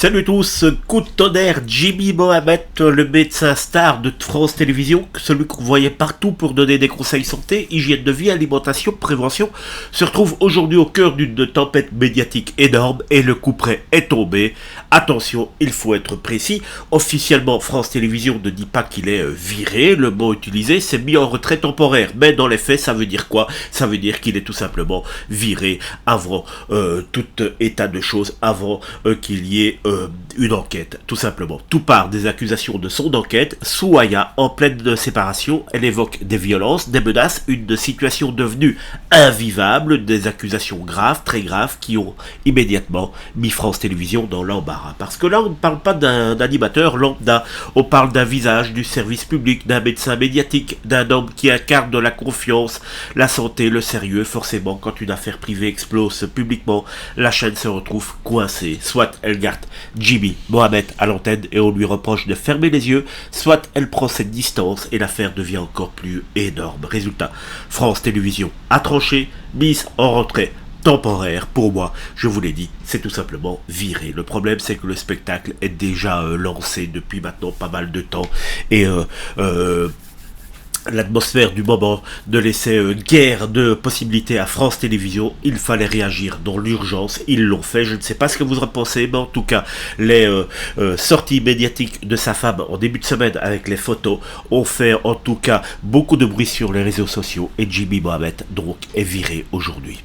Salut tous, coup de tonnerre, Jimmy Mohamed, le médecin star de France Télévisions, celui qu'on voyait partout pour donner des conseils santé, hygiène de vie, alimentation, prévention, se retrouve aujourd'hui au cœur d'une tempête médiatique énorme et le coup près est tombé. Attention, il faut être précis, officiellement France Télévisions ne dit pas qu'il est viré, le mot utilisé c'est mis en retrait temporaire, mais dans les faits ça veut dire quoi? Ça veut dire qu'il est tout simplement viré avant tout état de choses, avant qu'il y ait une enquête, tout simplement. Tout part des accusations de son enquête. Souaya, en pleine séparation, elle évoque des violences, des menaces, une situation devenue invivable, des accusations graves, très graves, qui ont immédiatement mis France Télévisions dans l'embarras. Parce que là, on ne parle pas d'un animateur lambda, on parle d'un visage du service public, d'un médecin médiatique, d'un homme qui incarne de la confiance, la santé, le sérieux. Forcément, quand une affaire privée explose publiquement, la chaîne se retrouve coincée. Soit elle garde Jimmy Mohamed à l'antenne et on lui reproche de fermer les yeux, soit elle prend cette distance et l'affaire devient encore plus énorme. Résultat, France Télévisions a tranché, mise en retrait temporaire. Pour moi, je vous l'ai dit, c'est tout simplement viré. Le problème, c'est que le spectacle est déjà lancé depuis maintenant pas mal de temps et l'atmosphère du moment ne laissait guère de possibilités à France Télévisions. Il fallait réagir dans l'urgence. Ils l'ont fait. Je ne sais pas ce que vous en pensez, mais en tout cas, les sorties médiatiques de sa femme en début de semaine avec les photos ont fait en tout cas beaucoup de bruit sur les réseaux sociaux et Jimmy Mohamed donc est viré aujourd'hui.